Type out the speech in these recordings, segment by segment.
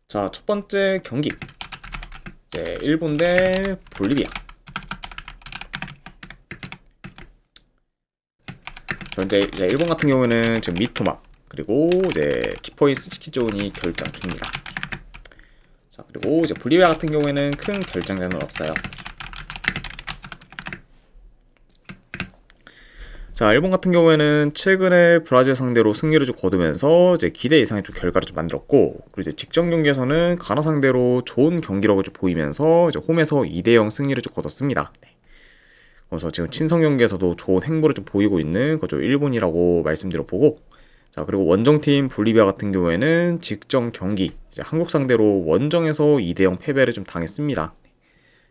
자, 첫 번째 경기. 이제 일본 대 볼리비아. 현재 이제 일본 같은 경우에는 지금 미토마 그리고 이제 키포이 스즈키존이 결장 중입니다. 자, 그리고 이제 볼리비아 같은 경우에는 큰 결장자는 없어요. 자, 일본 같은 경우에는 최근에 브라질 상대로 승리를 좀 거두면서 이제 기대 이상의 좀 결과를 좀 만들었고, 그리고 이제 직전 경기에서는 가나 상대로 좋은 경기력을 좀 보이면서 이제 홈에서 2대0 승리를 좀 거뒀습니다. 그래서 지금 친선 경기에서도 좋은 행보를 좀 보이고 있는 거죠. 일본이라고 말씀드려보고, 자, 그리고 원정팀 볼리비아 같은 경우에는 직전 경기 이제 한국 상대로 원정에서 2대0 패배를 좀 당했습니다.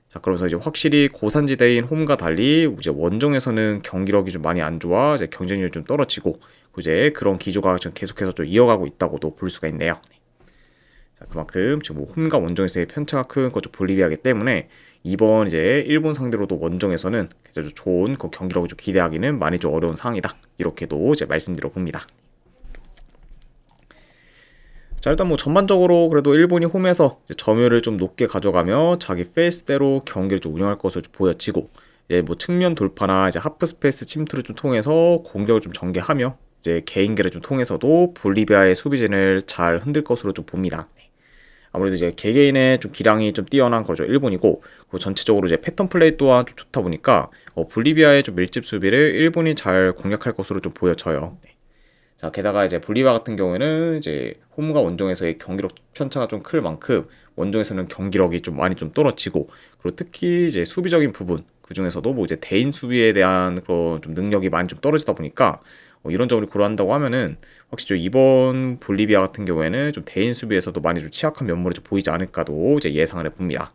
자, 그러면서 이제 확실히 고산지대인 홈과 달리 이제 원정에서는 경기력이 좀 많이 안 좋아 이제 경쟁률이 좀 떨어지고 이제 그런 기조가 지금 계속해서 좀 이어가고 있다고도 볼 수가 있네요. 자, 그만큼 지금 뭐 홈과 원정에서의 편차가 큰 거죠 볼리비아이기 때문에 이번 이제 일본 상대로도 원정에서는 아주 좋은 그 경기력을 좀 기대하기는 많이 좀 어려운 상황이다. 이렇게도 이제 말씀드려 봅니다. 자, 일단 뭐 전반적으로 그래도 일본이 홈에서 점유율을 좀 높게 가져가며 자기 페이스대로 경기를 좀 운영할 것으로 좀 보여지고, 이제 뭐 측면 돌파나 이제 하프 스페이스 침투를 좀 통해서 공격을 좀 전개하며 이제 개인기를 좀 통해서도 볼리비아의 수비진을 잘 흔들 것으로 좀 봅니다. 아무래도 이제 개개인의 좀 기량이 좀 뛰어난 거죠 일본이고, 그 전체적으로 이제 패턴 플레이 또한 좀 좋다 보니까 볼리비아의 좀 밀집 수비를 일본이 잘 공략할 것으로 좀 보여져요. 자, 게다가 이제 볼리비아 같은 경우에는 이제 홈과 원정에서의 경기력 편차가 좀 클 만큼 원정에서는 경기력이 좀 많이 좀 떨어지고, 그리고 특히 이제 수비적인 부분 그 중에서도 뭐 이제 대인 수비에 대한 그런 좀 능력이 많이 좀 떨어지다 보니까 이런 점을 고려한다고 하면은 확실히 좀 이번 볼리비아 같은 경우에는 좀 대인 수비에서도 많이 좀 취약한 면모를 좀 보이지 않을까도 이제 예상을 해봅니다.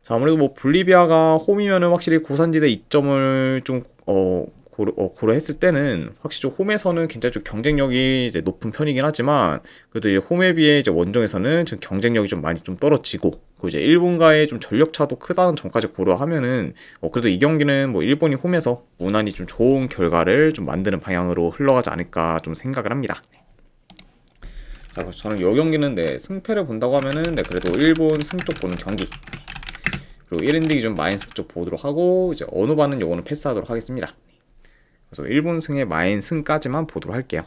자, 아무래도 뭐 볼리비아가 홈이면은 확실히 고산지대 이점을 좀 고려했을 때는 확실히 좀 홈에서는 굉장히 좀 경쟁력이 이제 높은 편이긴 하지만, 그래도 이제 홈에 비해 이제 원정에서는 지금 경쟁력이 좀 많이 좀 떨어지고, 그 이제 일본과의 좀 전력 차도 크다는 점까지 고려하면은 그래도 이 경기는 뭐 일본이 홈에서 무난히 좀 좋은 결과를 좀 만드는 방향으로 흘러가지 않을까 좀 생각을 합니다. 자, 그래서 저는 이 경기는 승패를 본다고 하면은 그래도 일본 승 쪽 보는 경기, 그리고 1인드 기준 마인스 쪽 보도록 하고, 이제 어느 반은 요거는 패스하도록 하겠습니다. 그래서 일본 승의 마인 승까지만 보도록 할게요.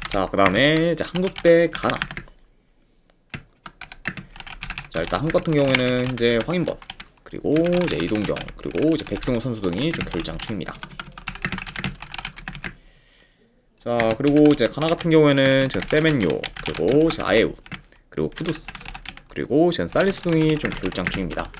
자, 그 다음에 이제 한국 대 가나. 자, 일단 한국 같은 경우에는 현재 황인범 그리고 이제 이동경 그리고 이제 백승호 선수 등이 좀 결장 중입니다. 자, 그리고 이제 가나 같은 경우에는 제 세멘요 그리고 제 아예우 그리고 쿠두스 그리고 제 살리스 등이 좀 결장 중입니다.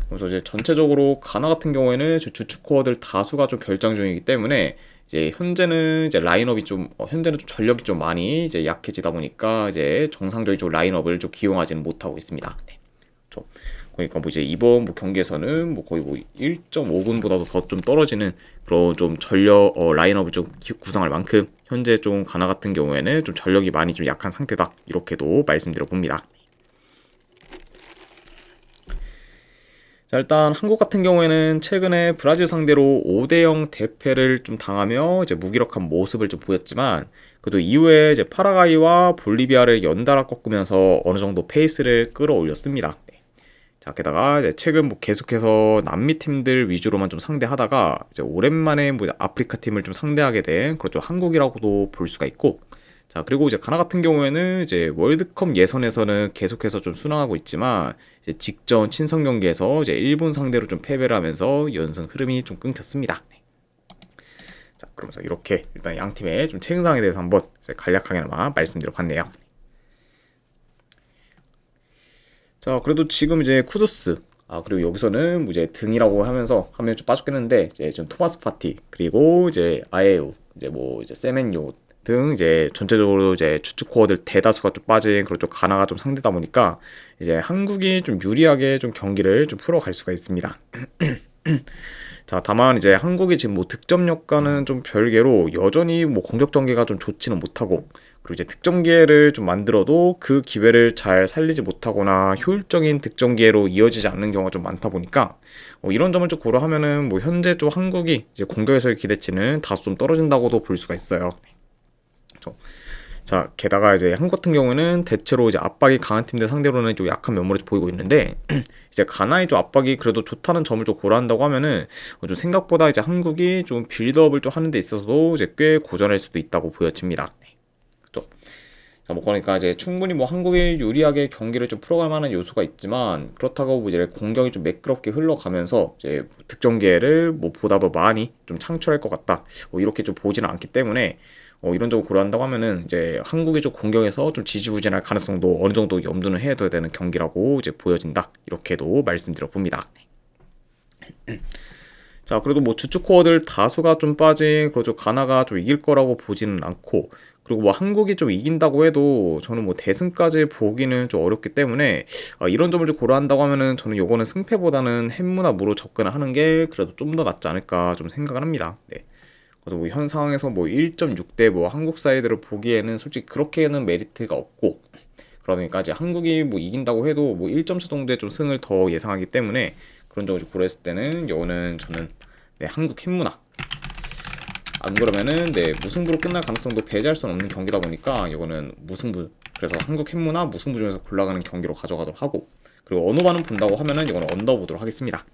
그래서 이제 전체적으로 가나 같은 경우에는 주축 코어들 다수가 좀 결장 중이기 때문에 이제 현재는 이제 라인업이 좀 현재는 좀 전력이 좀 많이 이제 약해지다 보니까 이제 정상적인 좀 라인업을 좀 기용하지는 못하고 있습니다. 네. 그렇죠. 그러니까 뭐 이제 이번 뭐 경기에서는 뭐 거의 뭐 1.5군보다도 더 좀 떨어지는 그런 좀 전력 라인업을 좀 구성할 만큼 현재 좀 가나 같은 경우에는 좀 전력이 많이 좀 약한 상태다. 이렇게도 말씀드려 봅니다. 자, 일단 한국 같은 경우에는 최근에 브라질 상대로 5대0 대패를 좀 당하며 이제 무기력한 모습을 좀 보였지만, 그래도 이후에 이제 파라과이와 볼리비아를 연달아 꺾으면서 어느 정도 페이스를 끌어올렸습니다. 네. 자, 게다가 이제 최근 뭐 계속해서 남미 팀들 위주로만 좀 상대하다가 이제 오랜만에 뭐 아프리카 팀을 좀 상대하게 된 그렇죠 한국이라고도 볼 수가 있고, 자, 그리고 이제 가나 같은 경우에는 이제 월드컵 예선에서는 계속해서 좀 순항하고 있지만, 이제 직전 친선 경기에서 이제 일본 상대로 좀 패배를 하면서 연승 흐름이 좀 끊겼습니다. 네. 자, 그러면서 이렇게 일단 양 팀의 좀 최근 상황에 대해서 한번 간략하게나마 말씀드려 봤네요. 자, 그래도 지금 이제 쿠두스, 그리고 여기서는 뭐 이제 등이라고 하면서 화면이 좀 빠졌겠는데, 이제 좀 토마스 파티, 그리고 이제 아예우, 이제 뭐 이제 세멘요 등 이제 전체적으로 이제 주축 코어들 대다수가 좀 빠진 그런 좀 가나가 좀 상대다 보니까 이제 한국이 좀 유리하게 좀 경기를 좀 풀어갈 수가 있습니다. 자, 다만 이제 한국이 지금 뭐 득점력과는 좀 별개로 여전히 뭐 공격 전개가 좀 좋지는 못하고, 그리고 이제 득점 기회를 좀 만들어도 그 기회를 잘 살리지 못하거나 효율적인 득점 기회로 이어지지 않는 경우가 좀 많다 보니까 이런 점을 좀 고려하면은 뭐 현재 좀 한국이 이제 공격에서의 기대치는 다소 좀 떨어진다고도 볼 수가 있어요. 그렇죠? 자, 게다가 이제 한국 같은 경우는 대체로 이제 압박이 강한 팀들 상대로는 좀 약한 면모를 좀 보이고 있는데, 이제 가나의 좀 압박이 그래도 좋다는 점을 좀 고려한다고 하면은 좀 생각보다 이제 한국이 좀 빌드업을 좀 하는 데 있어서도 이제 꽤 고전할 수도 있다고 보여집니다. 그렇죠? 자, 뭐 그러니까 이제 충분히 뭐 한국이 유리하게 경기를 좀 풀어갈 만한 요소가 있지만, 그렇다고 뭐 이제 공격이 좀 매끄럽게 흘러가면서 이제 득점 기회를 뭐 보다 더 많이 좀 창출할 것 같다, 이렇게 좀 보지는 않기 때문에 이런 점을 고려한다고 하면은 이제 한국이 좀 공격에서 좀 지지부진할 가능성도 어느 정도 염두는 해둬야 되는 경기라고 이제 보여진다, 이렇게도 말씀드려 봅니다. 자, 그래도 뭐 주축 코어들 다수가 좀 빠진, 그렇죠, 가나가 좀 이길 거라고 보지는 않고, 그리고 뭐 한국이 좀 이긴다고 해도 저는 뭐 대승까지 보기는 좀 어렵기 때문에 이런 점을 좀 고려한다고 하면은 저는 요거는 승패보다는 햄무나 무로 접근하는 게 그래도 좀 더 낫지 않을까 좀 생각을 합니다. 네. 그래서 뭐 현 상황에서 뭐 1.6대 뭐 한국 사이드를 보기에는 솔직히 그렇게는 메리트가 없고, 그러니까 이제 한국이 뭐 이긴다고 해도 뭐 1점차 정도의 좀 승을 더 예상하기 때문에 그런 점을 고려했을 때는 이거는 저는 네, 한국 햄무나, 안 그러면은 네, 무승부로 끝날 가능성도 배제할 수는 없는 경기다 보니까 이거는 무승부, 그래서 한국 햄무나 무승부 중에서 골라가는 경기로 가져가도록 하고, 그리고 언어반은 본다고 하면은 이거는 언더 보도록 하겠습니다.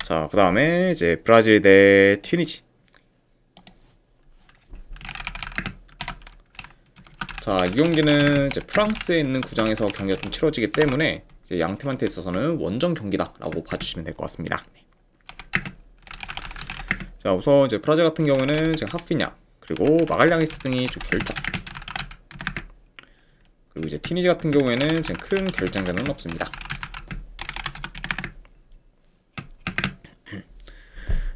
자, 그 다음에 이제 브라질 대 튀니지. 자, 이 경기는 이제 프랑스에 있는 구장에서 경기가 좀 치러지기 때문에 이제 양 팀한테 있어서는 원정 경기다라고 봐주시면 될 것 같습니다. 자, 우선 이제 브라질 같은 경우는 지금 하피냐, 그리고 마갈량이스 등이 좀 결장. 그리고 이제 튀니지 같은 경우에는 지금 큰 결장자는 없습니다.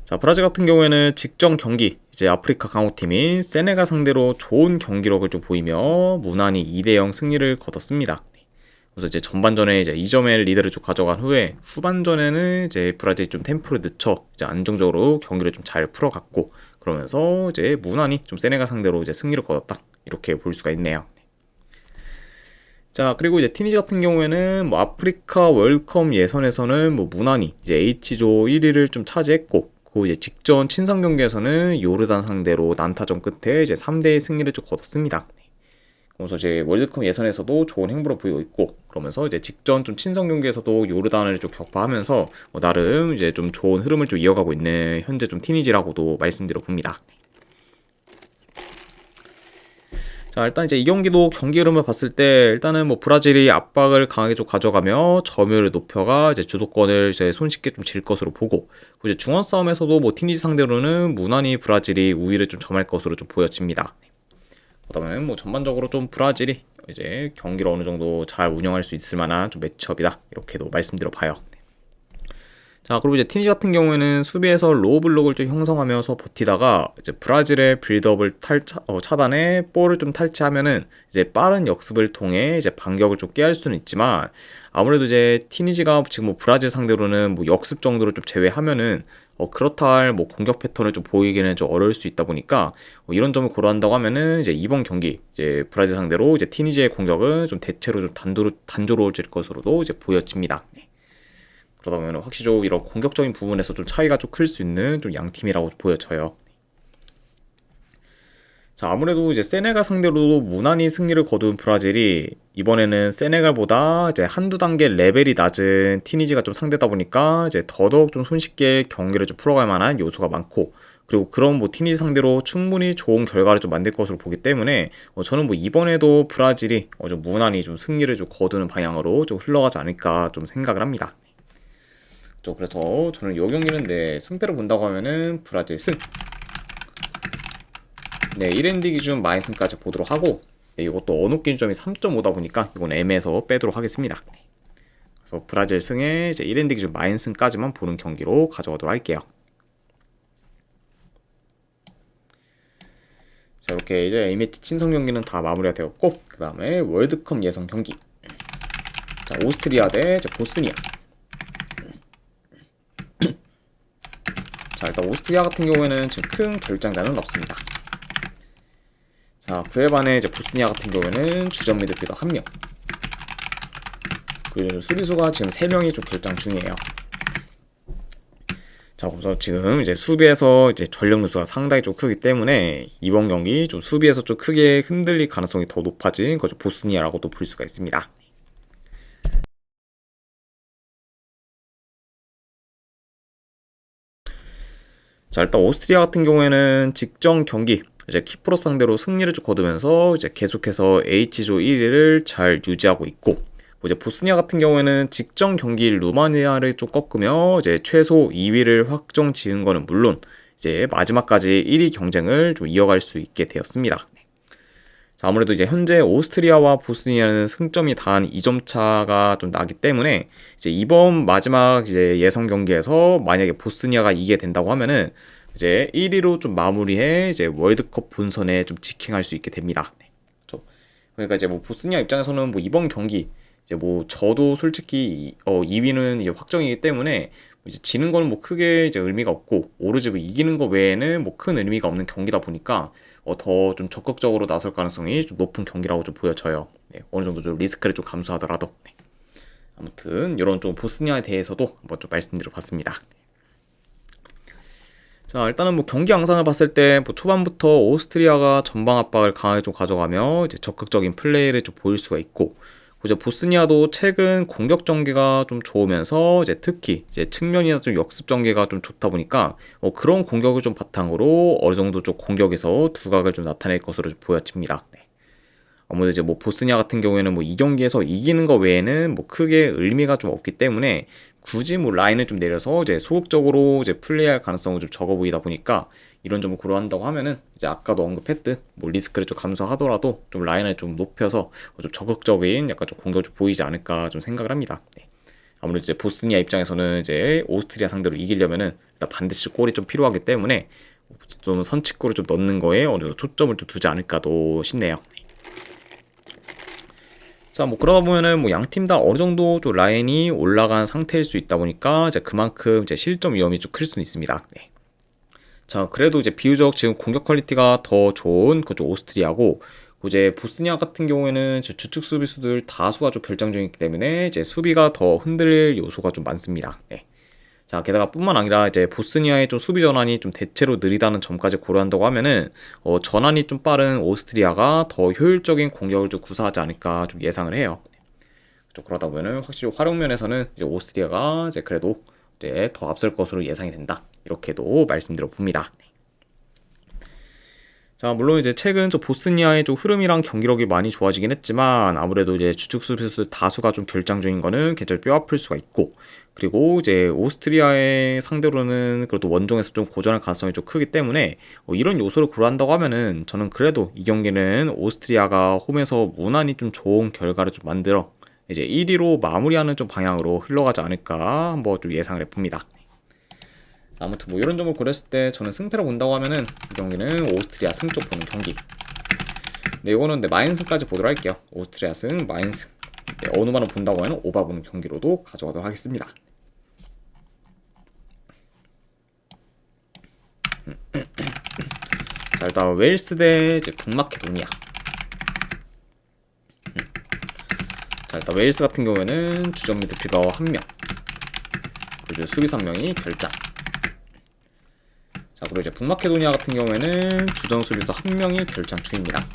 자, 브라질 같은 경우에는 직전 경기 이제 아프리카 강호팀인 세네갈 상대로 좋은 경기력을 좀 보이며 무난히 2대0 승리를 거뒀습니다. 그래서 이제 전반전에 이제 2점의 리드를 좀 가져간 후에 후반전에는 이제 브라질이 좀 템포를 늦춰 이제 안정적으로 경기를 좀 잘 풀어갔고, 그러면서 이제 무난히 좀 세네갈 상대로 이제 승리를 거뒀다, 이렇게 볼 수가 있네요. 자, 그리고 이제 튀니지 같은 경우에는 뭐 아프리카 월컵 예선에서는 뭐 무난히 이제 H조 1위를 좀 차지했고, 그 이제 직전 친선 경기에서는 요르단 상대로 난타전 끝에 이제 3대1 승리를 좀 거뒀습니다. 그래서 이제 월드컵 예선에서도 좋은 행보를 보이고 있고, 그러면서 이제 직전 좀 친선 경기에서도 요르단을 좀 격파하면서 나름 이제 좀 좋은 흐름을 좀 이어가고 있는 현재 좀 튀니지라고도 말씀드려 봅니다. 자, 일단 이제 이 경기도 경기 흐름을 봤을 때 일단은 뭐 브라질이 압박을 강하게 좀 가져가며 점유율을 높여가 이제 주도권을 이제 손쉽게 좀 질 것으로 보고, 이제 중원 싸움에서도 뭐 튀니지 상대로는 무난히 브라질이 우위를 좀 점할 것으로 좀 보여집니다. 그다음에 뭐 전반적으로 좀 브라질이 이제 경기를 어느 정도 잘 운영할 수 있을 만한 좀 매치업이다, 이렇게도 말씀드려 봐요. 자, 그리고 이제 튀니지 같은 경우에는 수비에서 로우 블록을 좀 형성하면서 버티다가 이제 브라질의 빌드업을 차단해 볼을 좀 탈취하면은 이제 빠른 역습을 통해 이제 반격을 좀 깨할 수는 있지만, 아무래도 이제 튀니지가 지금 뭐 브라질 상대로는 뭐 역습 정도를 좀 제외하면은 그렇다 할 뭐 공격 패턴을 좀 보이기는 좀 어려울 수 있다 보니까 이런 점을 고려한다고 하면은 이제 이번 경기 이제 브라질 상대로 이제 튀니지의 공격은 좀 대체로 좀 단조로워질 것으로도 이제 보여집니다. 그러다 보면 확실히 좀 이런 공격적인 부분에서 좀 차이가 좀 클 수 있는 좀 양팀이라고 보여져요. 자, 아무래도 이제 세네갈 상대로도 무난히 승리를 거둔 브라질이 이번에는 세네갈보다 이제 한두 단계 레벨이 낮은 튀니지가 좀 상대다 보니까 이제 더더욱 좀 손쉽게 경기를 좀 풀어갈 만한 요소가 많고, 그리고 그런 뭐 튀니지 상대로 충분히 좋은 결과를 좀 만들 것으로 보기 때문에 저는 뭐 이번에도 브라질이 좀 무난히 좀 승리를 좀 거두는 방향으로 좀 흘러가지 않을까 좀 생각을 합니다. 그래서 저는 이 경기는 네, 승패를 본다고 하면은 브라질 승. 네, 1엔드 기준 마이승까지 보도록 하고, 네, 이것도 언어 기준점이 3.5다 보니까 이건 M에서 빼도록 하겠습니다. 그래서 브라질 승에 이제 1엔드 기준 마이승까지만 보는 경기로 가져가도록 할게요. 자, 이렇게 이제 A매치 친선 경기는 다 마무리가 되었고, 그 다음에 월드컵 예선 경기. 자, 오스트리아 대 이제 보스니아. 자, 일단 오스트리아 같은 경우에는 지금 큰 결장자는 없습니다. 자, 그에 반해 이제 보스니아 같은 경우에는 주전 미드필더 1명. 그리고 수비수가 지금 3명이 좀 결장 중이에요. 자, 그래서 지금 이제 수비에서 이제 전력 누수가 상당히 좀 크기 때문에 이번 경기 좀 수비에서 좀 크게 흔들릴 가능성이 더 높아진 거죠. 보스니아라고도 볼 수가 있습니다. 자, 일단 오스트리아 같은 경우에는 직전 경기 이제 키프로 상대로 승리를 좀 거두면서 이제 계속해서 H조 1위를 잘 유지하고 있고, 뭐 이제 보스니아 같은 경우에는 직전 경기 루마니아를 좀 꺾으며 이제 최소 2위를 확정 지은 거는 물론 이제 마지막까지 1위 경쟁을 좀 이어갈 수 있게 되었습니다. 자, 아무래도 이제 현재 오스트리아와 보스니아는 승점이 단 2점 차가 좀 나기 때문에 이제 이번 마지막 이제 예선 경기에서 만약에 보스니아가 이기게 된다고 하면은 이제 1위로 좀 마무리해 이제 월드컵 본선에 좀 직행할 수 있게 됩니다. 네. 그렇죠. 그러니까 이제 뭐 보스니아 입장에서는 뭐 이번 경기 이제 뭐 저도 솔직히 2위는 이제 확정이기 때문에 이제 지는 거는 뭐 크게 이제 의미가 없고, 오로지 뭐 이기는 거 외에는 뭐 큰 의미가 없는 경기다 보니까 더 좀 적극적으로 나설 가능성이 좀 높은 경기라고 좀 보여져요. 네, 어느 정도 좀 리스크를 좀 감수하더라도. 네. 아무튼 이런 좀 보스니아에 대해서도 한번 좀 말씀드려봤습니다. 자, 일단은 뭐 경기 양상을 봤을 때 뭐 초반부터 오스트리아가 전방 압박을 강하게 좀 가져가며 이제 적극적인 플레이를 좀 보일 수가 있고, 이제 보스니아도 최근 공격 전개가 좀 좋으면서 이제 특히 이제 측면이나 좀 역습 전개가 좀 좋다 보니까 그런 공격을 좀 바탕으로 어느 정도 좀 공격에서 두각을 좀 나타낼 것으로 좀 보여집니다. 네. 아무래도 이제 뭐 보스니아 같은 경우에는 뭐 이 경기에서 이기는 거 외에는 뭐 크게 의미가 좀 없기 때문에 굳이 뭐 라인을 좀 내려서 이제 소극적으로 이제 플레이할 가능성은 좀 적어 보이다 보니까 이런 점을 고려한다고 하면은 이제 아까도 언급했듯 뭐 리스크를 좀 감수하더라도 좀 라인을 좀 높여서 좀 적극적인 약간 좀 공격을 좀 보이지 않을까 좀 생각을 합니다. 네. 아무래도 이제 보스니아 입장에서는 이제 오스트리아 상대로 이기려면은 일단 반드시 골이 좀 필요하기 때문에 좀 선취골을 좀 넣는 거에 어느 정도 초점을 좀 두지 않을까도 싶네요. 자, 뭐 그러다 보면은 뭐 양 팀 다 어느 정도 좀 라인이 올라간 상태일 수 있다 보니까 이제 그만큼 이제 실점 위험이 좀 클 수는 있습니다. 네. 자, 그래도 이제 비교적 지금 공격 퀄리티가 더 좋은 그쪽 오스트리아고, 이제 보스니아 같은 경우에는 주축 수비수들 다수가 좀 결장 중이기 때문에 이제 수비가 더 흔들릴 요소가 좀 많습니다. 네. 자, 게다가 뿐만 아니라 이제 보스니아의 좀 수비 전환이 좀 대체로 느리다는 점까지 고려한다고 하면은 전환이 좀 빠른 오스트리아가 더 효율적인 공격을 좀 구사하지 않을까 좀 예상을 해요. 그러다 보면은 확실히 활용 면에서는 이제 오스트리아가 이제 그래도 이제 더 앞설 것으로 예상이 된다. 이렇게도 말씀드려 봅니다. 자, 물론 이제 최근 저 보스니아의 좀 흐름이랑 경기력이 많이 좋아지긴 했지만 아무래도 이제 주축 수비수 다수가 좀 결장 중인 거는 계절 뼈 아플 수가 있고, 그리고 이제 오스트리아의 상대로는 그래도 원정에서 좀 고전할 가능성이 좀 크기 때문에 이런 요소를 고려한다고 하면은 저는 그래도 이 경기는 오스트리아가 홈에서 무난히 좀 좋은 결과를 좀 만들어 이제 1위로 마무리하는 좀 방향으로 흘러가지 않을까 한번 좀 예상을 해봅니다. 아무튼 뭐 이런 점을 고렸을 때 저는 승패로 본다고 하면은 이 경기는 오스트리아 승 쪽 보는 경기. 네, 이거는 마인승까지 보도록 할게요. 오스트리아 승, 마인승. 네, 어느 만을 본다고 하면 오바 보는 경기로도 가져가도록 하겠습니다. 자, 일단 웨일스 대 이제 북마케도니아. 자, 일단 웨일스 같은 경우에는 주전 미드필더 1명, 그리고 수비수 1명이 결장. 자, 그리고 이제 북마케도니아 같은 경우에는 주전 수비수 1명이 결장 중입니다.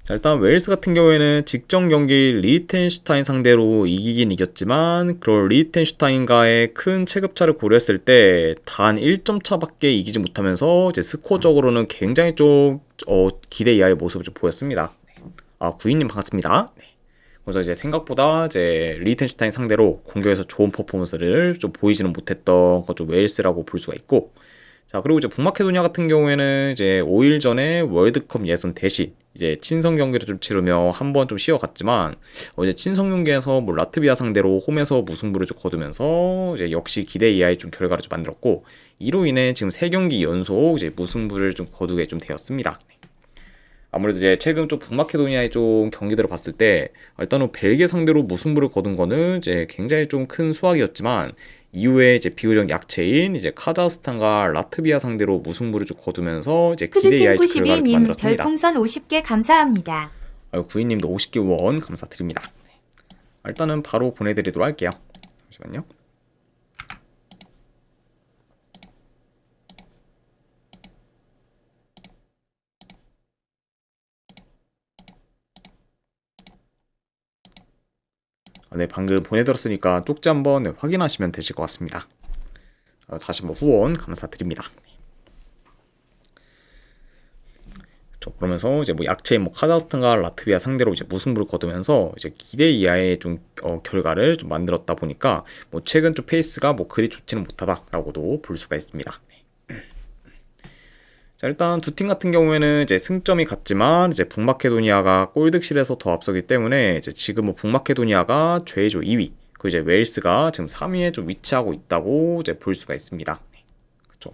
자, 일단 웨일스 같은 경우에는 직전 경기 리히텐슈타인 상대로 이기긴 이겼지만 그런 리히텐슈타인과의 큰 체급차를 고려했을 때 단 1점 차밖에 이기지 못하면서 이제 스코어적으로는 굉장히 좀 기대 이하의 모습을 좀 보였습니다. 아, 구인님 반갑습니다. 네. 그래서 이제 생각보다 이제 리히텐슈타인 상대로 공격에서 좋은 퍼포먼스를 좀 보이지는 못했던 좀 웨일스라고 볼 수가 있고, 자, 그리고 이제 북마케도니아 같은 경우에는 이제 5일 전에 월드컵 예선 대신 이제 친선 경기를 좀 치르며 한 번 좀 쉬어갔지만 이제 친선 경기에서 뭐 라트비아 상대로 홈에서 무승부를 좀 거두면서 이제 역시 기대 이하의 좀 결과를 좀 만들었고 이로 인해 지금 3경기 연속 이제 무승부를 좀 거두게 좀 되었습니다. 아무래도 이제 최근 좀 북마케도니아의 좀 경기들을 봤을 때 일단은 벨기에 상대로 무승부를 거둔 거는 이제 굉장히 좀 큰 수확이었지만 이후에 이제 비교적 약체인 이제 카자흐스탄과 라트비아 상대로 무승부를 좀 거두면서 이제 기대 이하의 결과를 좀 만들었습니다. 별풍선 50개 감사합니다. 구인님도 50개 원 감사드립니다. 일단은 바로 보내드리도록 할게요. 잠시만요. 네, 방금 보내드렸으니까 쪽지 한번 확인하시면 되실 것 같습니다. 다시 한번 후원 감사드립니다. 그러면서 이제 뭐 약체인 뭐 카자흐스탄과 라트비아 상대로 이제 무승부를 거두면서 이제 기대 이하의 좀 결과를 좀 만들었다 보니까 뭐 최근 좀 페이스가 뭐 그리 좋지는 못하다라고도 볼 수가 있습니다. 자, 일단 두 팀 같은 경우에는 이제 승점이 같지만 이제 북마케도니아가 골득실에서 더 앞서기 때문에 이제 지금 뭐 북마케도니아가 최조 2위, 그 이제 웨일스가 지금 3위에 좀 위치하고 있다고 이제 볼 수가 있습니다. 그렇죠.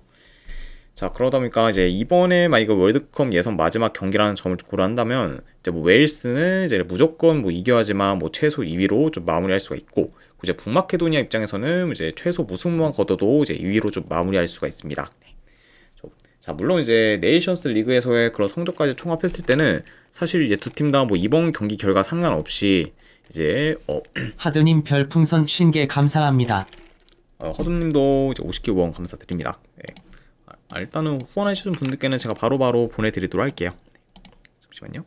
자, 그러다 보니까 이제 이번에 막 이거 월드컵 예선 마지막 경기라는 점을 고려한다면 이제 뭐 웨일스는 이제 무조건 뭐 이겨야지만 뭐 최소 2위로 좀 마무리할 수가 있고 이제 북마케도니아 입장에서는 이제 최소 무승부만 거둬도 이제 2위로 좀 마무리할 수가 있습니다. 자, 물론 이제 네이션스 리그에서의 그런 성적까지 총합했을 때는 사실 이제 두 팀 다 뭐 이번 경기 결과 상관없이 이제 하드님 별풍선 50개 감사합니다. 허준님도 이제 50개 후원 감사드립니다. 네. 일단은 후원해주신 분들께는 제가 바로바로 보내드리도록 할게요. 잠시만요.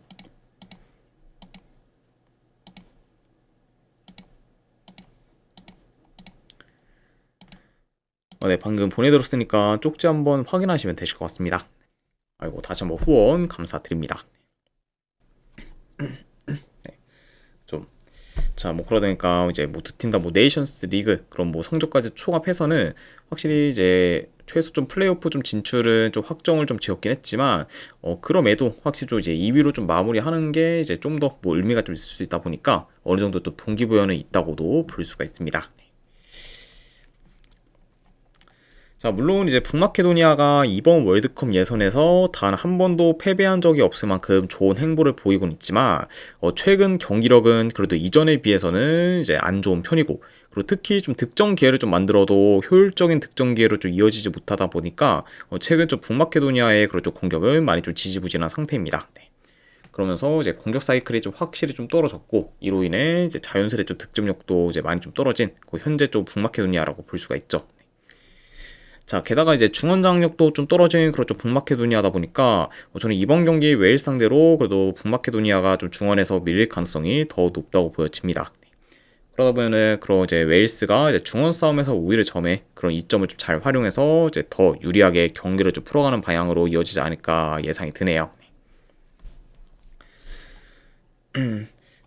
네, 방금 보내드렸으니까 쪽지 한번 확인하시면 되실 것 같습니다. 아이고, 다시 한번 후원 감사드립니다. 네, 자, 뭐 그러다 보니까 이제 뭐 두 팀 다 뭐 네이션스 리그 그런 뭐 성적까지 총합해서는 확실히 이제 최소 좀 플레이오프 좀 진출은 좀 확정을 좀 지었긴 했지만 그럼에도 확실히 좀 이제 2위로 좀 마무리하는 게 이제 좀 더 뭐 의미가 좀 있을 수 있다 보니까 어느 정도 또 동기부여는 있다고도 볼 수가 있습니다. 자, 물론 이제 북마케도니아가 이번 월드컵 예선에서 단 한 번도 패배한 적이 없을 만큼 좋은 행보를 보이곤 있지만 최근 경기력은 그래도 이전에 비해서는 이제 안 좋은 편이고 그리고 특히 좀 득점 기회를 좀 만들어도 효율적인 득점 기회로 좀 이어지지 못하다 보니까 최근 좀 북마케도니아의 그런 좀 공격은 많이 좀 지지부진한 상태입니다. 네. 그러면서 이제 공격 사이클이 좀 확실히 좀 떨어졌고 이로 인해 이제 자연스레 좀 득점력도 이제 많이 좀 떨어진 현재 좀 북마케도니아라고 볼 수가 있죠. 자, 게다가 이제 중원 장력도 좀 떨어진 그런 좀 북마케도니아다 보니까 저는 이번 경기 웨일스 상대로 그래도 북마케도니아가 좀 중원에서 밀릴 가능성이 더 높다고 보여집니다. 그러다 보면은 그런 이제 웨일스가 이제 중원 싸움에서 오히려 점에 그런 이점을 좀 잘 활용해서 이제 더 유리하게 경기를 좀 풀어가는 방향으로 이어지지 않을까 예상이 드네요.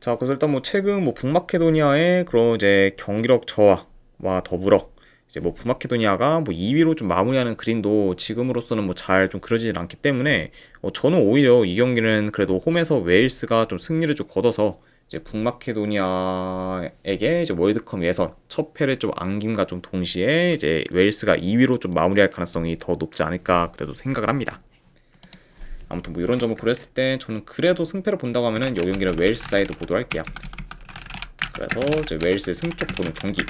자, 그래서 일단 뭐 최근 뭐 북마케도니아의 그런 이제 경기력 저하와 더불어 이제 뭐 북마케도니아가 뭐 2위로 좀 마무리하는 그림도 지금으로서는 뭐 잘 좀 그려지질 않기 때문에 저는 오히려 이 경기는 그래도 홈에서 웨일스가 좀 승리를 좀 거둬서 이제 북마케도니아에게 이제 월드컵 예선 첫 패를 좀 안김과 좀 동시에 이제 웨일스가 2위로 좀 마무리할 가능성이 더 높지 않을까 그래도 생각을 합니다. 아무튼 뭐 이런 점을 고려했을 때 저는 그래도 승패를 본다고 하면은 이 경기는 웨일스 사이드 보도록 할게요. 그래서 이제 웨일스의 승쪽 보는 경기.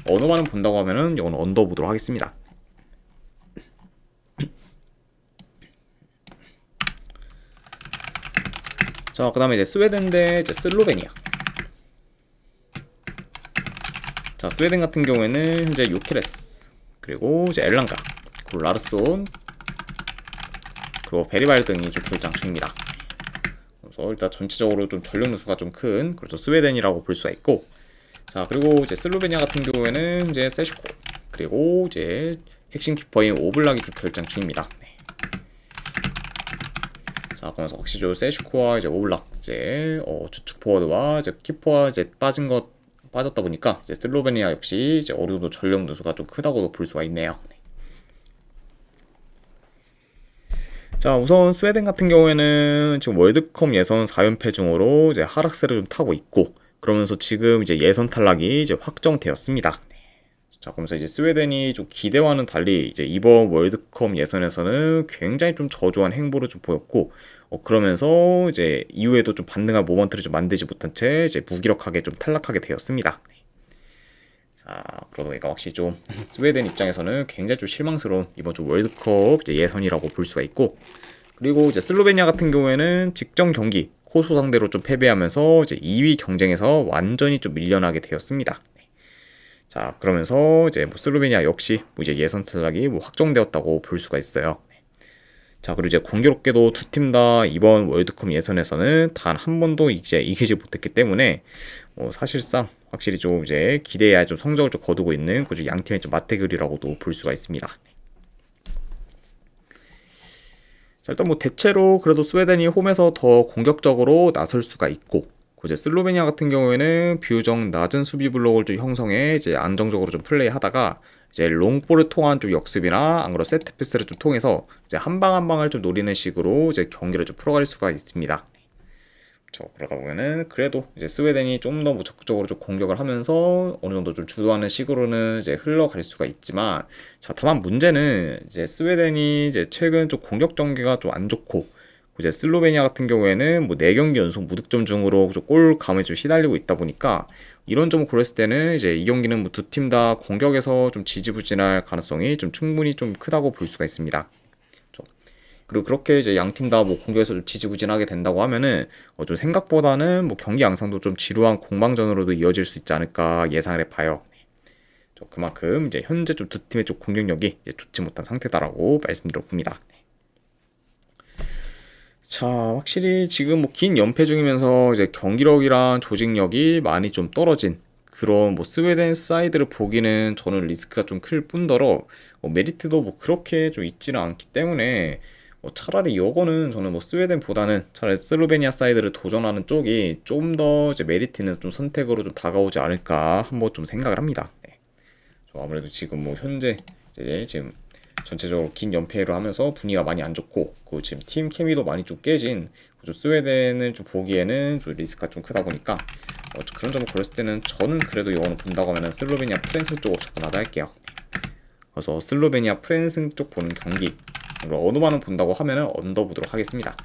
언어만은 본다고 하면은 이건 언더 보도록 하겠습니다. 자, 그 다음에 이제 스웨덴 대 이제 슬로베니아. 자, 스웨덴 같은 경우에는 현재 요케레스, 그리고 이제 엘랑가, 그리고 라르손, 그리고 베리발 등이 좀 결장 중입니다. 그래서 일단 전체적으로 좀 전력 누수가 좀 큰 그렇죠 스웨덴이라고 볼 수가 있고. 자, 그리고 이제 슬로베니아 같은 경우에는 이제 세슈코, 그리고 이제 핵심 키퍼인 오블락이 좀 결장 중입니다. 네. 자, 그러면서 확실히 좀 세슈코와 이제 오블락 이제 주축 포워드와 이제 키퍼와 이제 빠졌다 보니까 이제 슬로베니아 역시 이제 어느 정도 전력 누수가 좀 크다고도 볼 수가 있네요. 네. 자, 우선 스웨덴 같은 경우에는 지금 월드컵 예선 4연패 중으로 이제 하락세를 좀 타고 있고, 그러면서 지금 이제 예선 탈락이 이제 확정되었습니다. 자, 그러면서 이제 스웨덴이 좀 기대와는 달리 이제 이번 월드컵 예선에서는 굉장히 좀 저조한 행보를 좀 보였고, 그러면서 이제 이후에도 좀 반등할 모먼트를 좀 만들지 못한 채 이제 무기력하게 좀 탈락하게 되었습니다. 자, 그러다 보니까 확실히 좀 스웨덴 입장에서는 굉장히 좀 실망스러운 이번 좀 월드컵 이제 예선이라고 볼 수가 있고, 그리고 이제 슬로베니아 같은 경우에는 직전 경기 코소 상대로 좀 패배하면서 이제 2위 경쟁에서 완전히 좀 밀려나게 되었습니다. 자, 그러면서 이제 뭐 슬로베니아 역시 뭐 이제 예선 탈락이 뭐 확정되었다고 볼 수가 있어요. 자, 그리고 이제 공교롭게도 두 팀 다 이번 월드컵 예선에서는 단 한 번도 이제 이기지 못했기 때문에 사실상 확실히 좀 이제 기대해야 좀 성적을 좀 거두고 있는 그 양 팀의 좀 맞대결이라고도 볼 수가 있습니다. 자, 일단 뭐 대체로 그래도 스웨덴이 홈에서 더 공격적으로 나설 수가 있고, 이제 슬로베니아 같은 경우에는 비교적 낮은 수비 블록을 좀 형성해 이제 안정적으로 좀 플레이하다가 이제 롱볼을 통한 좀 역습이나 안 그러면 세트 패스를 좀 통해서 이제 한 방 한 방을 좀 노리는 식으로 이제 경기를 좀 풀어갈 수가 있습니다. 그러다 보면은 그래도 이제 스웨덴이 좀 더 적극적으로 좀 공격을 하면서 어느 정도 좀 주도하는 식으로는 이제 흘러갈 수가 있지만, 자, 다만 문제는 이제 스웨덴이 이제 최근 좀 공격 전개가 좀 안 좋고, 이제 슬로베니아 같은 경우에는 뭐 4경기 연속 무득점 중으로 좀 골감에 좀 시달리고 있다 보니까 이런 점을 고렸을 때는 이제 이 경기는 뭐 두 팀 다 공격에서 좀 지지부진할 가능성이 좀 충분히 좀 크다고 볼 수가 있습니다. 그리고 그렇게 이제 양 팀 다 뭐 공격에서 좀 지지부진하게 된다고 하면은 좀 생각보다는 뭐 경기 양상도 좀 지루한 공방전으로도 이어질 수 있지 않을까 예상을 해봐요. 그만큼 이제 현재 좀 두 팀의 좀 공격력이 좋지 못한 상태다라고 말씀드려봅니다. 자, 확실히 지금 뭐 긴 연패 중이면서 이제 경기력이랑 조직력이 많이 좀 떨어진 그런 뭐 스웨덴 사이드를 보기는 저는 리스크가 좀 클 뿐더러 메리트도 뭐 그렇게 좀 있지는 않기 때문에 차라리 이거는 저는 뭐 스웨덴보다는 차라리 슬로베니아 사이드를 도전하는 쪽이 좀 더 이제 메리트 있는 좀 선택으로 좀 다가오지 않을까 한번 좀 생각을 합니다. 아무래도 지금 뭐 현재 이제 지금 전체적으로 긴 연패를 하면서 분위기가 많이 안 좋고, 그 지금 팀 케미도 많이 좀 깨진 좀 스웨덴을 좀 보기에는 좀 리스크가 좀 크다 보니까 그런 점을 고렸을 때는 저는 그래도 이거는 본다고 하면 슬로베니아 프랜스 쪽으로 접근하다 할게요. 그래서 슬로베니아 프랜스 쪽 보는 경기 언어만은 본다고 하면은 언더 보도록 하겠습니다.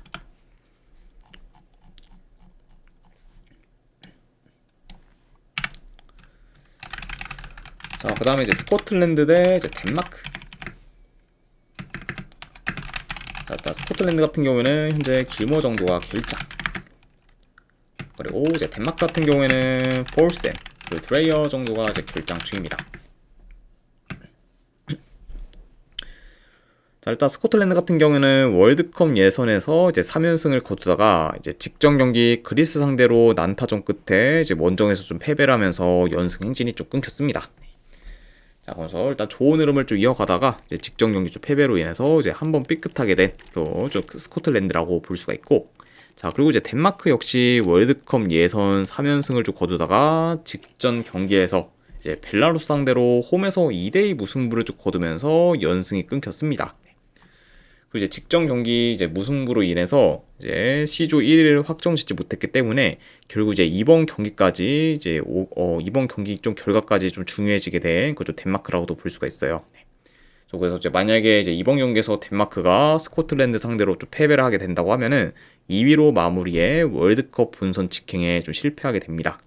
자, 그 다음에 이제 스코틀랜드 대 이제 덴마크. 자, 일단 스코틀랜드 같은 경우에는 현재 길모 정도가 결장, 그리고 이제 덴마크 같은 경우에는 폴센 그리고 드레이어 정도가 이제 결장 중입니다. 자, 일단 스코틀랜드 같은 경우는 월드컵 예선에서 이제 3연승을 거두다가 이제 직전 경기 그리스 상대로 난타전 끝에 이제 원정에서 좀 패배를 하면서 연승 행진이 좀 끊겼습니다. 자, 그래서 일단 좋은 흐름을 좀 이어가다가 이제 직전 경기 좀 패배로 인해서 이제 한번 삐끗하게 된 좀 스코틀랜드라고 볼 수가 있고, 자, 그리고 이제 덴마크 역시 월드컵 예선 3연승을 좀 거두다가 직전 경기에서 이제 벨라루스 상대로 홈에서 2대2 무승부를 좀 거두면서 연승이 끊겼습니다. 그리고 이제 직전 경기 이제 무승부로 인해서 이제 C조 1위를 확정짓지 못했기 때문에 결국 이제 이번 경기까지 이제 이번 경기 좀 결과까지 좀 중요해지게 된 그죠 덴마크라고도 볼 수가 있어요. 그래서 이제 만약에 이제 이번 경기에서 덴마크가 스코틀랜드 상대로 좀 패배를 하게 된다고 하면은 2위로 마무리해 월드컵 본선 직행에 좀 실패하게 됩니다.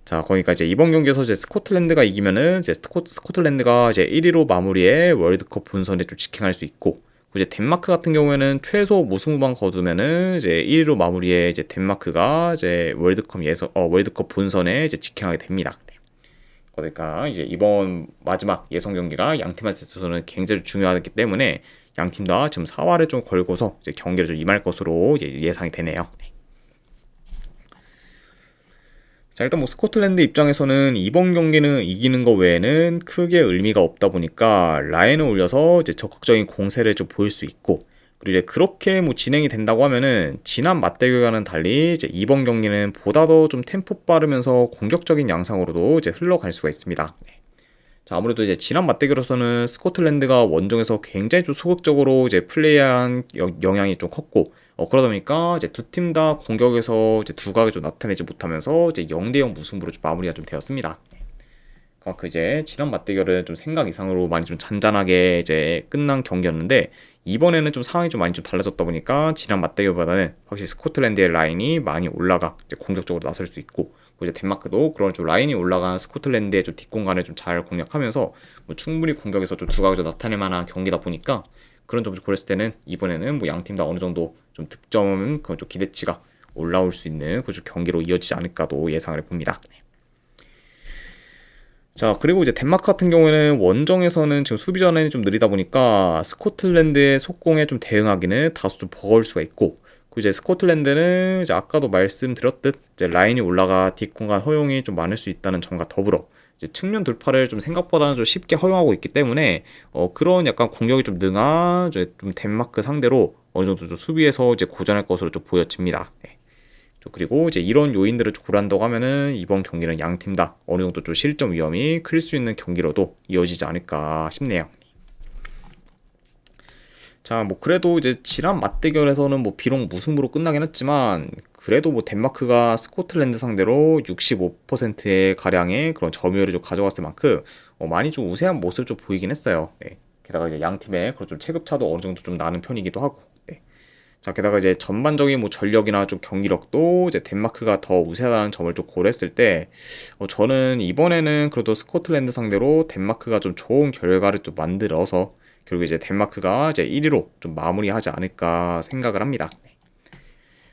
자, 그러니까 이제 이번 경기에서 이제 스코틀랜드가 이기면은 이제 스코틀랜드가 이제 1위로 마무리해 월드컵 본선에 좀 직행할 수 있고, 이제 덴마크 같은 경우에는 최소 무승부만 거두면은 이제 1위로 마무리해 이제 덴마크가 이제 월드컵 본선에 이제 직행하게 됩니다. 그러니까 이제 이번 마지막 예선 경기가 양 팀한테 있어서는 굉장히 중요하기 때문에 양 팀 다 지금 사활을 좀 걸고서 이제 경기를 좀 임할 것으로 예상이 되네요. 자, 일단 뭐 스코틀랜드 입장에서는 이번 경기는 이기는 거 외에는 크게 의미가 없다 보니까 라인을 올려서 이제 적극적인 공세를 좀 보일 수 있고, 그리고 이제 그렇게 뭐 진행이 된다고 하면은 지난 맞대결과는 달리 이제 이번 경기는 보다 더 좀 템포 빠르면서 공격적인 양상으로도 이제 흘러갈 수가 있습니다. 자, 아무래도 이제 지난 맞대결에서는 스코틀랜드가 원정에서 굉장히 좀 소극적으로 이제 플레이한 영향이 좀 컸고, 그러다 보니까 이제 두 팀 다 공격에서 이제 두각을 좀 나타내지 못하면서 이제 0대0 무승부로 좀 마무리가 좀 되었습니다. 그 이제 지난 맞대결은 좀 생각 이상으로 많이 좀 잔잔하게 이제 끝난 경기였는데, 이번에는 좀 상황이 좀 많이 좀 달라졌다 보니까 지난 맞대결보다는 확실히 스코틀랜드의 라인이 많이 올라가 이제 공격적으로 나설 수 있고, 이제 덴마크도 그런 좀 라인이 올라간 스코틀랜드의 좀 뒷공간을 좀 잘 공략하면서 뭐 충분히 공격에서 좀 두각을 좀 나타낼 만한 경기다 보니까, 그런 점을 고렸을 때는 이번에는 뭐 양 팀 다 어느 정도 좀 득점 그런 좀 기대치가 올라올 수 있는 그 경기로 이어지지 않을까도 예상을 해봅니다. 자, 그리고 이제 덴마크 같은 경우에는 원정에서는 지금 수비 전환이 좀 느리다 보니까 스코틀랜드의 속공에 좀 대응하기는 다소 좀 버거울 수가 있고, 그 이제 스코틀랜드는 이제 아까도 말씀드렸듯 이제 라인이 올라가 뒷공간 허용이 좀 많을 수 있다는 점과 더불어 이제 측면 돌파를 좀 생각보다는 좀 쉽게 허용하고 있기 때문에 그런 약간 공격이 좀 능한 이제 좀 덴마크 상대로 어느 정도 좀 수비에서 이제 고전할 것으로 좀 보여집니다. 네. 그리고 이제 이런 요인들을 좀 고려한다고 하면은 이번 경기는 양 팀 다 어느 정도 좀 실점 위험이 클 수 있는 경기로도 이어지지 않을까 싶네요. 자, 뭐 그래도 이제 지난 맞대결에서는 뭐 비록 무승부로 끝나긴 했지만, 그래도 뭐 덴마크가 스코틀랜드 상대로 65%의 가량의 그런 점유율을 좀 가져갔을 만큼 많이 좀 우세한 모습을 좀 보이긴 했어요. 네. 게다가 이제 양 팀의 그런 좀 체급차도 어느 정도 좀 나는 편이기도 하고. 네. 자, 게다가 이제 전반적인 뭐 전력이나 좀 경기력도 이제 덴마크가 더 우세하다는 점을 좀 고려했을 때, 저는 이번에는 그래도 스코틀랜드 상대로 덴마크가 좀 좋은 결과를 좀 만들어서 결국 이제 덴마크가 이제 1위로 좀 마무리하지 않을까 생각을 합니다. 네.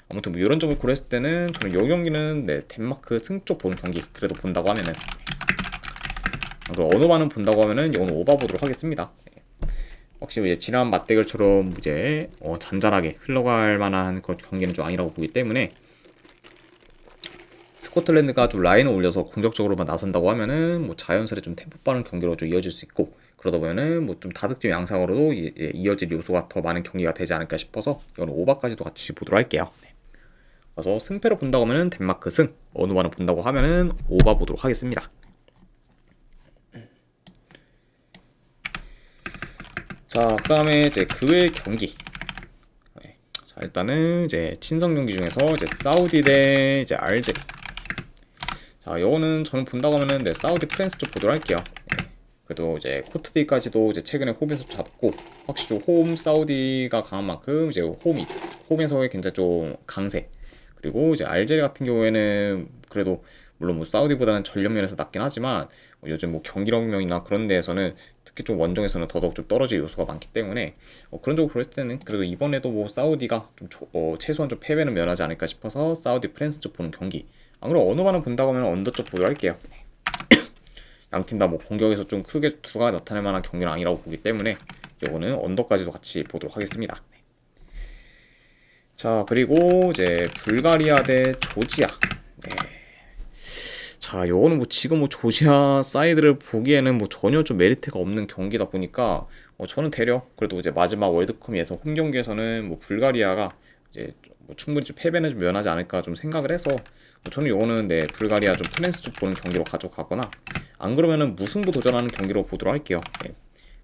아무튼 뭐 이런 점을 고려했을 때는 저는 이 경기는 네, 덴마크 승쪽 보는 경기 그래도 본다고 하면은, 그리고 어느 반은 본다고 하면은 이거는 오바 보도록 하겠습니다. 네. 확실히 이제 지난 맞대결처럼 이제 잔잔하게 흘러갈 만한 그런 경기는 좀 아니라고 보기 때문에, 스코틀랜드가 좀 라인을 올려서 공격적으로만 나선다고 하면은 뭐 자연스레 좀 템포 빠른 경기로 좀 이어질 수 있고, 그러다 보면은 뭐 좀 다득점 양상으로도 이어질 요소가 더 많은 경기가 되지 않을까 싶어서 이거는 오바까지도 같이 보도록 할게요. 네. 그래서 승패로 본다고 하면은 덴마크 승, 어느 반을 본다고 하면은 오바 보도록 하겠습니다. 자, 그 다음에 이제 그 외의 경기. 네. 자, 일단은 이제 친선 경기 중에서 이제 사우디 대 이제 알제리. 자, 요거는 저는 본다고 하면은 네, 사우디 프랑스 쪽 보도록 할게요. 네. 그래도 이제 코트디까지도 이제 최근에 홈에서 잡고, 확실히 홈 사우디가 강한 만큼 이제 홈에서의 굉장히 좀 강세. 그리고 이제 알제리 같은 경우에는 그래도 물론 뭐 사우디보다는 전력 면에서 낮긴 하지만 요즘 뭐 경기력면이나 그런 데에서는 특히 좀 원정에서는 더더욱 좀 떨어질 요소가 많기 때문에 그런 쪽으로 볼 때는 그래도 이번에도 뭐 사우디가 좀 최소한 좀 패배는 면하지 않을까 싶어서 사우디 프랑스 쪽 보는 경기. 안 그럼 어느 반은 본다고 하면 언더 쪽 보도록 할게요. 양팀 다 뭐 공격에서 좀 크게 두가 나타낼 만한 경기는 아니라고 보기 때문에 요거는 언더까지도 같이 보도록 하겠습니다. 자, 그리고 이제 불가리아 대 조지아. 네. 자, 요거는 뭐 지금 뭐 조지아 사이드를 보기에는 뭐 전혀 좀 메리트가 없는 경기다 보니까 저는 대려 그래도 이제 마지막 월드컵에서 홈 경기에서는 뭐 불가리아가 이제 뭐 충분히 좀 패배는 좀 면하지 않을까 좀 생각을 해서 저는 요거는 네, 불가리아 좀 프랑스 쪽 보는 경기로 가져가거나, 안 그러면은 무승부 도전하는 경기로 보도록 할게요. 네.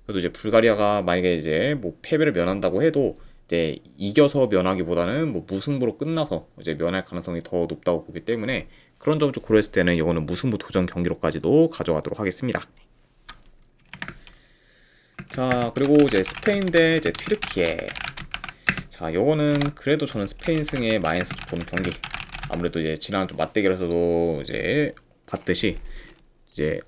그래도 이제 불가리아가 만약에 이제 뭐 패배를 면한다고 해도 이제 이겨서 면하기보다는 뭐 무승부로 끝나서 이제 면할 가능성이 더 높다고 보기 때문에, 그런 점을 좀 고려했을 때는 이거는 무승부 도전 경기로까지도 가져가도록 하겠습니다. 자, 그리고 이제 스페인 대 이제 튀르키예. 자, 요거는 그래도 저는 스페인 승에 마이너스 보는 경기. 아무래도 이제 지난 좀 맞대결에서도 이제 봤듯이 이제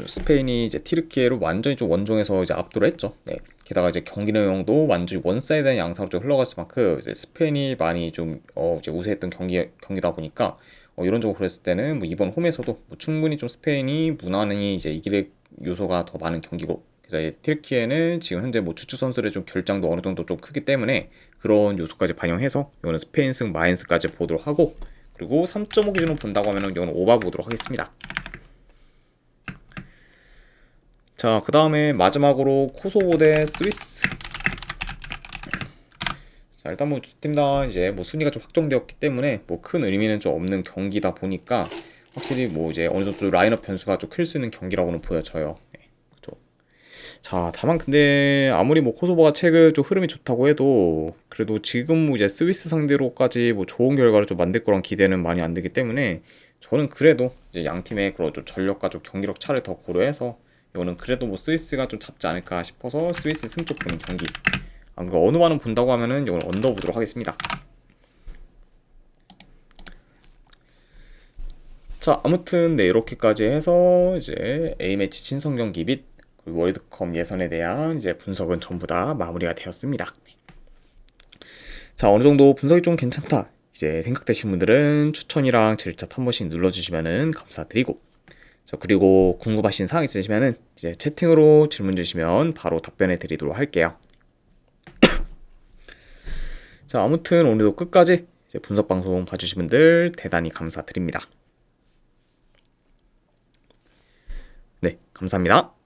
스페인이 이제 튀르키예로 완전히 좀 원정에서 이제 압도를 했죠. 네. 게다가 이제 경기 내용도 완전히 원사이드한 양상으로 좀 흘러갔을 만큼 이제 스페인이 많이 좀 이제 우세했던 경기다 보니까 이런 쪽으로 그랬을 때는 뭐 이번 홈에서도 뭐 충분히 좀 스페인이 무난히 이제 이길 요소가 더 많은 경기고, 그래서 튀르키예는 지금 현재 뭐 주축 선수들의 좀 결장도 어느 정도 좀 크기 때문에 그런 요소까지 반영해서 이거는 스페인 승 마이너스까지 보도록 하고, 그리고 3.5 기준으로 본다고 하면은 이거는 오바 보도록 하겠습니다. 자, 그 다음에 마지막으로 코소보 대 스위스. 자, 일단 뭐 두 팀 다 이제 뭐 순위가 좀 확정되었기 때문에 뭐 큰 의미는 좀 없는 경기다 보니까 확실히 뭐 이제 어느 정도 라인업 변수가 좀 클 수 있는 경기라고는 보여져요. 네, 그렇죠. 자, 다만 근데 아무리 뭐 코소보가 최근 좀 흐름이 좋다고 해도 그래도 지금 뭐 이제 스위스 상대로까지 뭐 좋은 결과를 좀 만들 거란 기대는 많이 안 되기 때문에 저는 그래도 이제 양 팀의 그런 좀 전력과 좀 경기력 차를 더 고려해서 이거는 그래도 뭐 스위스가 좀 잡지 않을까 싶어서 스위스 승쪽 보는 경기. 그리고 어느 반은 본다고 하면은 이건 언더 보도록 하겠습니다. 자, 아무튼 네, 이렇게까지 해서 이제 A매치 친선 경기 및 월드컵 예선에 대한 이제 분석은 전부 다 마무리가 되었습니다. 자, 어느 정도 분석이 좀 괜찮다 이제 생각되신 분들은 추천이랑 질차 한 번씩 눌러주시면은 감사드리고, 자, 그리고 궁금하신 사항 있으시면은 이제 채팅으로 질문 주시면 바로 답변해 드리도록 할게요. 자, 아무튼 오늘도 끝까지 이제 분석 방송 봐주신 분들 대단히 감사드립니다. 네, 감사합니다.